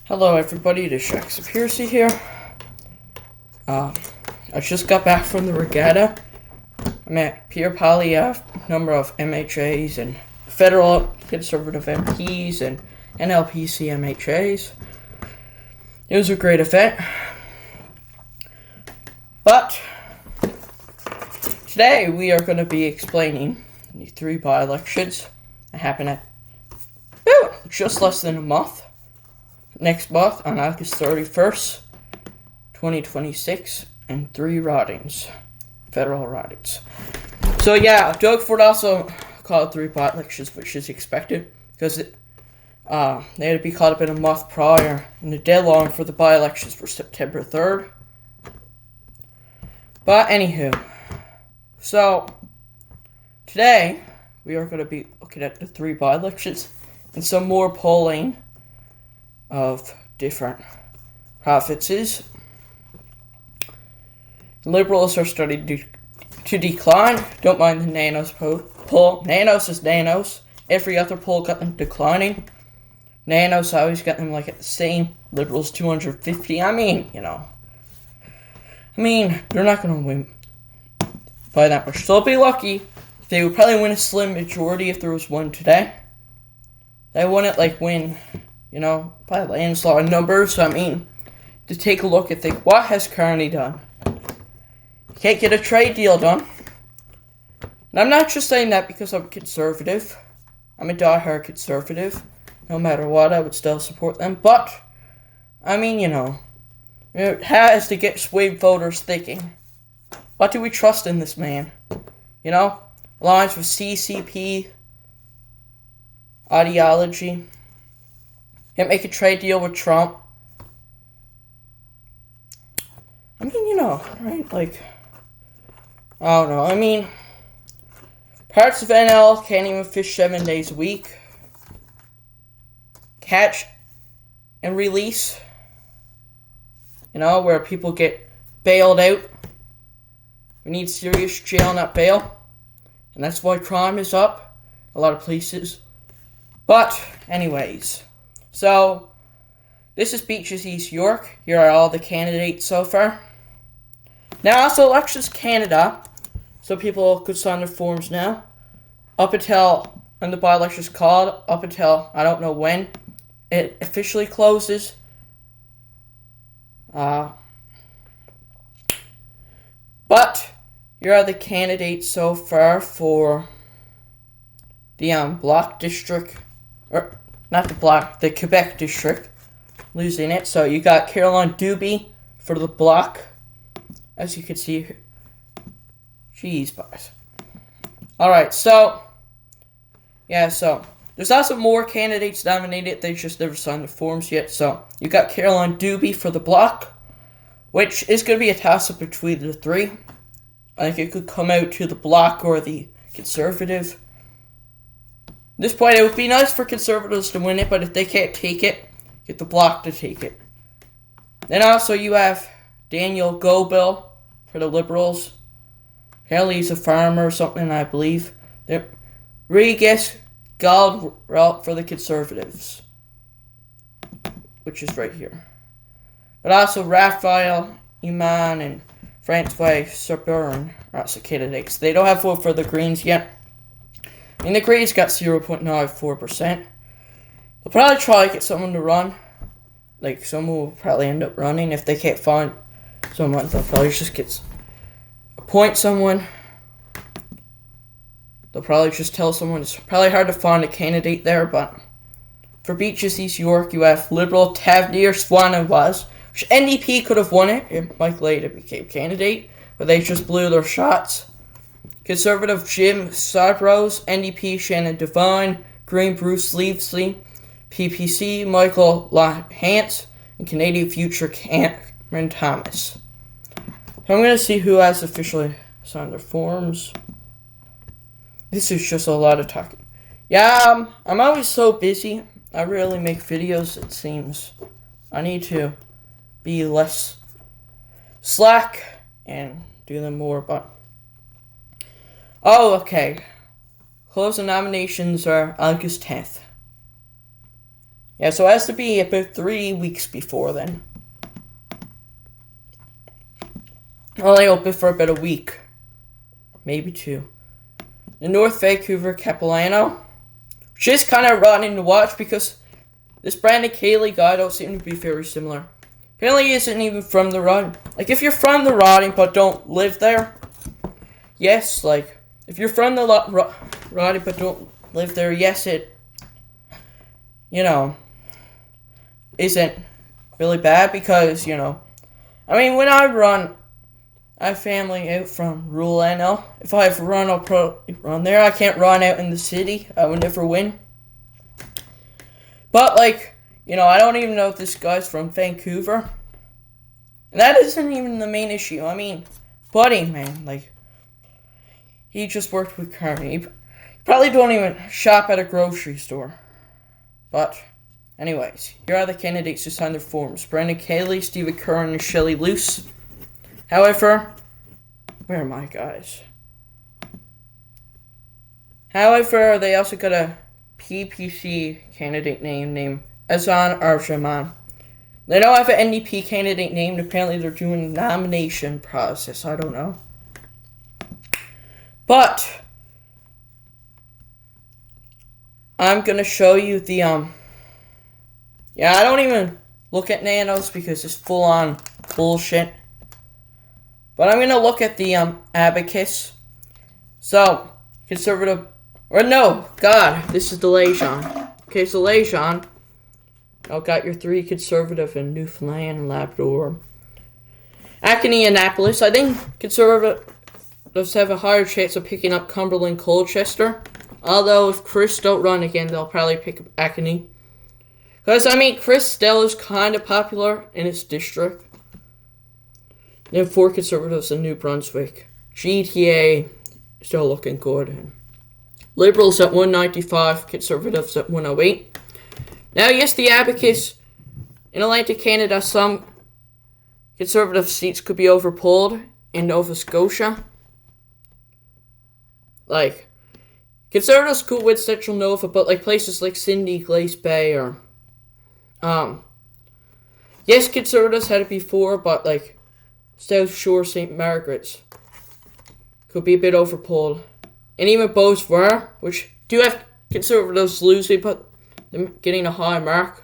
Hello everybody, this is Jaxon here. I just got back from the regatta. I met Pierre Poilievre, a number of MHAs and federal conservative MPs and NLPC MHAs. It was a great event. But today we are going to be explaining the three by-elections that happened at just less than a month. Next month on August 31st, 2026, and 3 ridings, federal ridings. So yeah, Doug Ford also called 3 by-elections, which is expected, because they had to be called up in a month prior, and the deadline for the by-elections were September 3rd. But anywho, so today we are going to be looking at the 3 by-elections and some more polling of different provinces. Liberals are starting to decline. Don't mind the Nanos poll. Nanos is Nanos. Every other poll got them declining. Nanos always got them like at the same. Liberals 250. I mean, they're not going to win by that much. So they'll be lucky. They would probably win a slim majority if there was one today. They wouldn't win, by landslide numbers. To take a look and think, what has Carney done? You can't get a trade deal done. And I'm not just saying that because I'm conservative. I'm a diehard conservative. No matter what, I would still support them. But, it has to get swayed voters thinking. What do we trust in this man? Alliance with CCP, ideology. Can't make a trade deal with Trump. Right? I don't know. Parts of NL can't even fish 7 days a week. Catch and release. Where people get bailed out. We need serious jail, not bail. And that's why crime is up. A lot of places. But, anyways. So, this is Beaches East York. Here are all the candidates so far. Now, also Elections Canada. So people could sign their forms now. Up until when the by-election is called. Up until, I don't know when, it officially closes. But, here are the candidates so far for the Bloc District. Not the Bloc, the Quebec District. Losing it. So you got Caroline Dubé for the Bloc. As you can see here. Jeez, boys. Alright, so. Yeah, so. There's also more candidates nominated. They just never signed the forms yet. So you got Caroline Dubé for the Bloc. Which is going to be a toss-up between the 3. I think it could come out to the Bloc or the Conservative. At this point, it would be nice for Conservatives to win it, but if they can't take it, get the Bloc to take it. Then also you have Daniel Goebel for the Liberals. Apparently he's a farmer or something, I believe. Then Regis Galdrelt for the Conservatives, which is right here. But also Raphael Iman and Francois Serburn are also candidates. They don't have vote for the Greens yet. The Greens got 0.94%. They'll probably try to get someone to run. Someone will probably end up running. If they can't find someone, they'll probably just appoint someone. They'll probably just tell someone. It's probably hard to find a candidate there, but for Beaches East York, you have Liberal Tavernier Swan was, which NDP could have won it if Mike Lada became candidate, but they just blew their shots. Conservative Jim Sodrose, NDP Shannon Devine, Green Bruce Leavesley, PPC Michael LaHance, and Canadian Future Cameron Thomas. So I'm going to see who has officially signed their forms. This is just a lot of talking. Yeah, I'm always so busy. I rarely make videos, it seems. I need to be less slack and do them more, but okay. Close the nominations are August 10th. Yeah, so it has to be about 3 weeks before then. Only open for about a week. Maybe 2. The North Vancouver-Capailano, which is kind of rotten to watch because this Brandon Cayley guy don't seem to be very similar. Apparently he isn't even from the Rodden. Like, if you're from the Rodden but don't live there, yes, like, if you're from the Rodden but don't live there, yes, it, isn't really bad because, I mean, when I run, I have family out from rural NL. If I have run, I'll probably run there. I can't run out in the city. I would never win. But, like, I don't even know if this guy's from Vancouver. And that isn't even the main issue. I mean, Buddy, man, like, he just worked with Kearney. He probably don't even shop at a grocery store. But, anyways, here are the candidates who signed their forms. Brandon Cayley, Stephen Curran, and Shelley Luce. However, where are my guys? However, they also got a PPC candidate named Azan Arjaman. They don't have an NDP candidate named. Apparently, they're doing a nomination process. I don't know. But I'm gonna show you the Yeah, I don't even look at nanos because it's full on bullshit. But I'm gonna look at the abacus. So, conservative, or no, God, this is the Lejean. Okay, so Lejean. I've got your 3 conservative in Newfoundland and Labrador. Acne, Annapolis. I think conservatives have a higher chance of picking up Cumberland, Colchester. Although if Chris don't run again, they'll probably pick up Acne. Because, I mean, Chris still is kind of popular in his district. Then 4 conservatives in New Brunswick. GTA still looking good. And Liberals at 195, conservatives at 108. Now, yes, the abacus in Atlantic Canada, some conservative seats could be overpulled in Nova Scotia. Like, conservatives could win Central Nova, but like places like Sydney, Glace Bay, or yes, conservatives had it before, but like South Shore, St. Margaret's could be a bit overpulled. And even Beausejour, which do have conservatives losing, but them getting a high mark.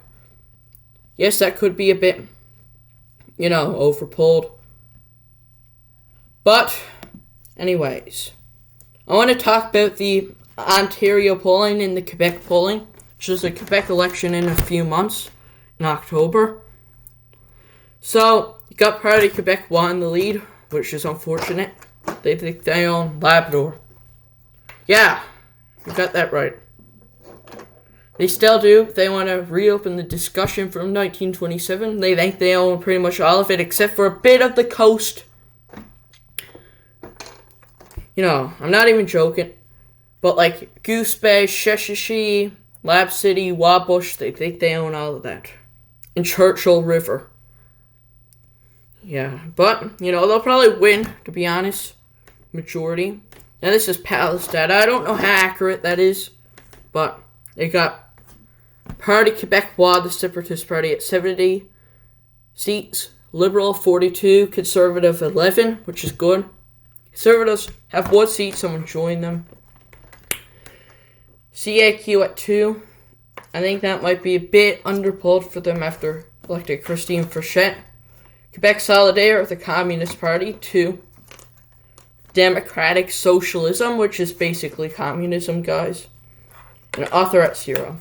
Yes, that could be a bit, overpulled. But, anyways, I want to talk about the Ontario polling and the Quebec polling, which is the Quebec election in a few months, in October. So, you got Party Quebec won the lead, which is unfortunate. They think they own Labrador. Yeah, you got that right. They still do. They want to reopen the discussion from 1927. They think they own pretty much all of it, except for a bit of the coast. I'm not even joking. But like Goose Bay, Sheshatshiu, Lab City, Wabush, they think they own all of that. And Churchill River. Yeah, but, they'll probably win, to be honest. Majority. Now, this is Palestad. I don't know how accurate that is, but they got Parti Québécois, the Separatist Party, at 70 seats. Liberal, 42. Conservative, 11, which is good. Conservatives have 1 seat. Someone join them. CAQ at 2. I think that might be a bit underpulled for them after electing Christine Frechette. Quebec Solidaire, the Communist Party, 2. Democratic Socialism, which is basically communism, guys. And Author at 0.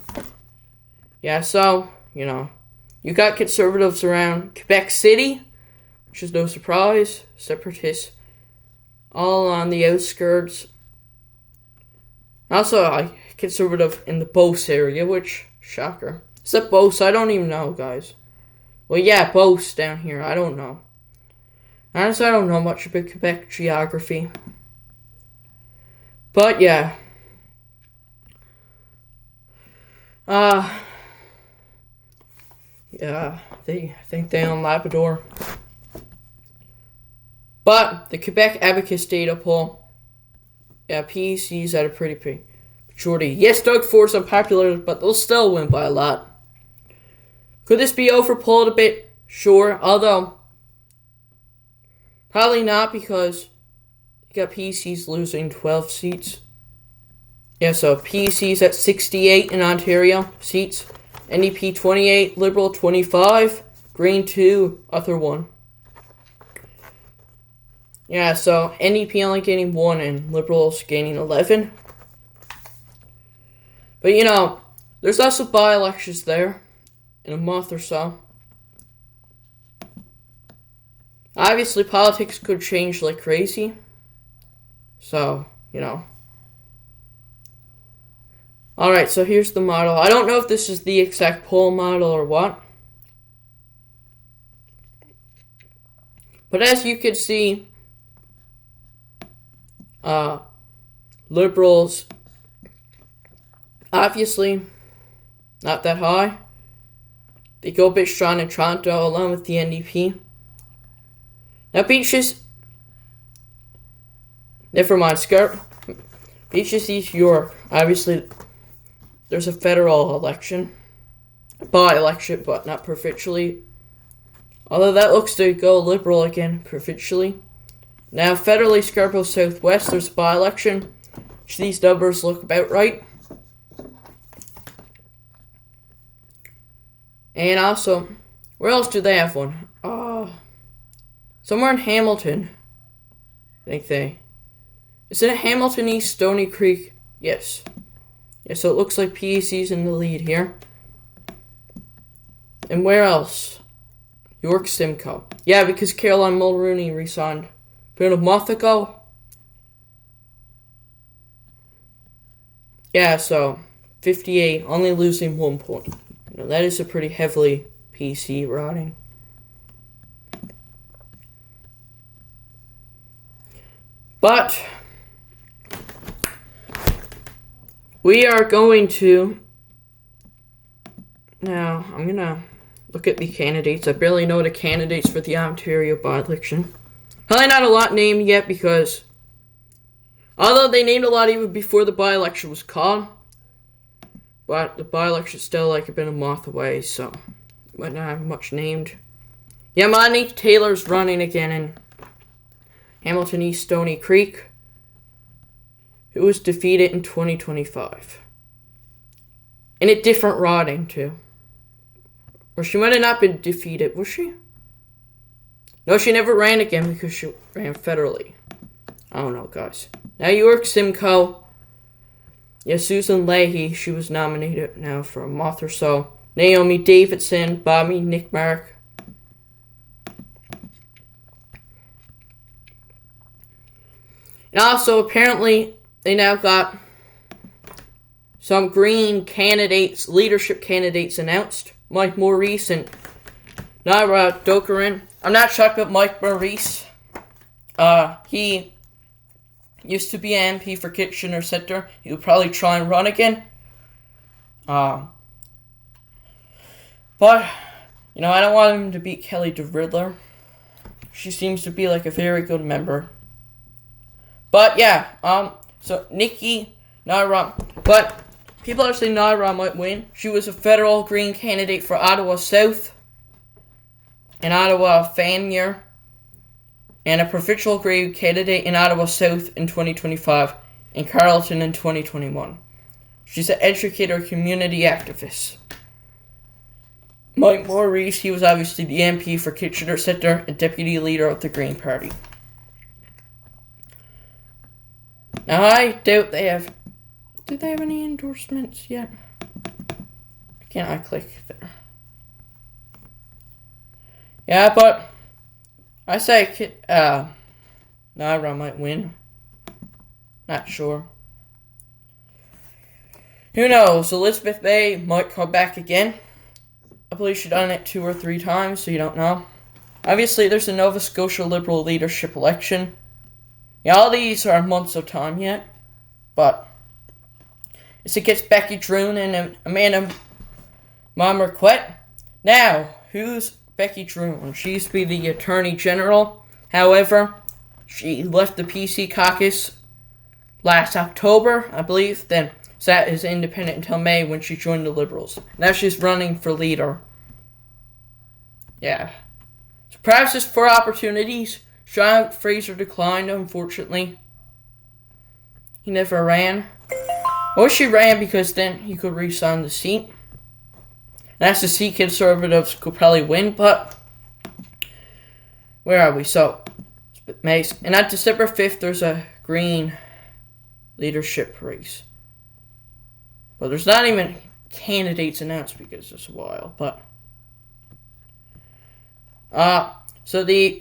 Yeah, so, you got conservatives around Quebec City, which is no surprise. Separatists all on the outskirts. Also, a conservative in the Beauce area, which, shocker. Is that Beauce? I don't even know, guys. Well, yeah, Beauce down here. I don't know. Honestly, I don't know much about Quebec geography. But, yeah. Yeah, they think they own Labrador. But, the Quebec Abacus data poll, yeah, PEC's at a pretty majority. Yes, Doug Ford's unpopular, but they'll still win by a lot. Could this be overpulled a bit? Sure, although probably not, because you got PCs losing 12 seats. Yeah, so PCs at 68 in Ontario seats. NDP 28, Liberal 25, Green 2, other 1. Yeah, so NDP only gaining 1 and Liberals gaining 11. But you know, there's also by-elections there in a month or so. Obviously, politics could change like crazy. So, you know. Alright, so here's the model. I don't know if this is the exact poll model or what. But as you can see, Liberals, obviously, not that high. They go a bit strong in Toronto along with the NDP. Now, Beaches, never mind, Beaches East York, obviously, there's a federal election, by-election, but not provincially. Although that looks to go Liberal again, provincially. Now, federally, Scarborough Southwest, there's a by-election. These numbers look about right. And also, where else do they have one? Somewhere in Hamilton, I think they. Is it Hamilton East Stony Creek? Yes. Yeah, so it looks like PEC's in the lead here. And where else? York Simcoe. Yeah, because Caroline Mulrooney resigned about a month ago. Yeah, so 58, only losing 1 point. You know, that is a pretty heavily PC riding. But we are going to now. I'm gonna look at the candidates. I barely know the candidates for the Ontario by-election. Probably not a lot named yet, because although they named a lot even before the by-election was called, but the by-election is still like about a month away, so might not have much named. Yeah, Monique Taylor's running again in Hamilton East Stony Creek, who was defeated in 2025. In a different riding, too. Or she might have not been defeated, was she? No, she never ran again because she ran federally. I don't know, guys. Now York Simcoe. Yeah, Susan Leahy, she was nominated now for a month or so. Naomi Davidson, Bobby Nickmark. And also, apparently, they now got some Green candidates, leadership candidates announced. Mike Maurice and Naira Dokarin. I'm not shocked about Mike Maurice. He used to be an MP for Kitchener Centre. He would probably try and run again. But, you know, I don't want him to beat Kelly DeRidler. She seems to be like a very good member. But yeah, so Nikki Naira, but people are saying Naira might win. She was a federal Green candidate for Ottawa South and Ottawa Fanier, and a provincial Green candidate in Ottawa South in 2025 and Carleton in 2021. She's an educator, community activist. Mike Maurice, he was obviously the MP for Kitchener Centre and deputy leader of the Green Party. Now, I doubt they have... Did they have any endorsements yet? Can't I click there? Yeah, but I say Naira might win. Not sure. Who knows? Elizabeth Bay might come back again. I believe she's done it 2 or 3 times, so you don't know. Obviously, there's a Nova Scotia Liberal leadership election. Yeah, all these are months of time yet, but as it gets Becky Droon and Amanda Marquette. Now, who's Becky Droon? She used to be the Attorney General. However, she left the PC caucus last October, I believe, then sat as independent until May when she joined the Liberals. Now she's running for leader yeah. So perhaps it's for opportunities. Sean Fraser declined, unfortunately. He never ran. I wish he ran because then he could re-sign the seat. That's the seat Conservatives could probably win, but where are we? So, Mace. And on December 5th, there's a Green leadership race. Well, there's not even candidates announced because it's a while, but so the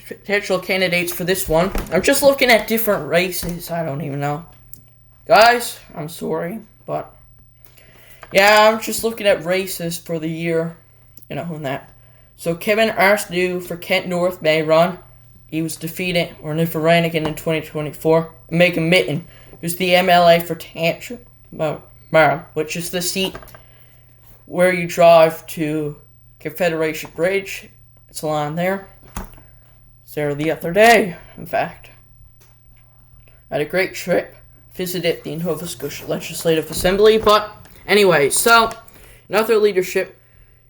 potential candidates for this one, I'm just looking at different races. I don't even know. Guys, I'm sorry, but yeah, I'm just looking at races for the year, and that. So Kevin Arseneau for Kent North may run. He was defeated or never ran again in 2024. Megan Mitten, who's the MLA for Tantra, which is the seat where you drive to Confederation Bridge. It's along there. It's there the other day, in fact. I had a great trip. Visited the Nova Scotia Legislative Assembly, but anyway, so another leadership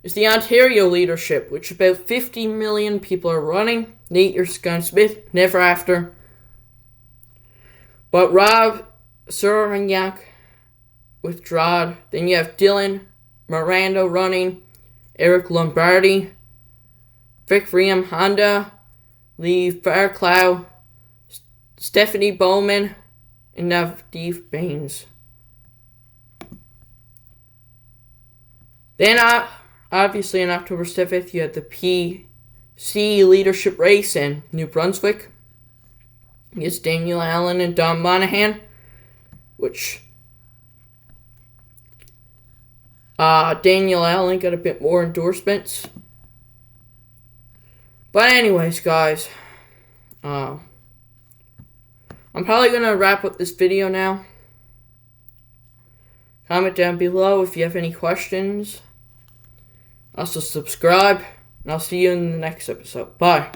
is the Ontario leadership, which about 50 million people are running. Nate Smith, never after. But Rob Surignac withdrawn. Then you have Dylan Miranda running, Eric Lombardi, Vic Riem Honda, Lee Fairclough, Stephanie Bowman, and Navdeep Baines. Then, obviously, on October 7th, you had the PC leadership race in New Brunswick. It's Daniel Allen and Don Monahan, which Daniel Allen got a bit more endorsements. But anyways, guys, I'm probably going to wrap up this video now. Comment down below if you have any questions. Also subscribe, and I'll see you in the next episode. Bye.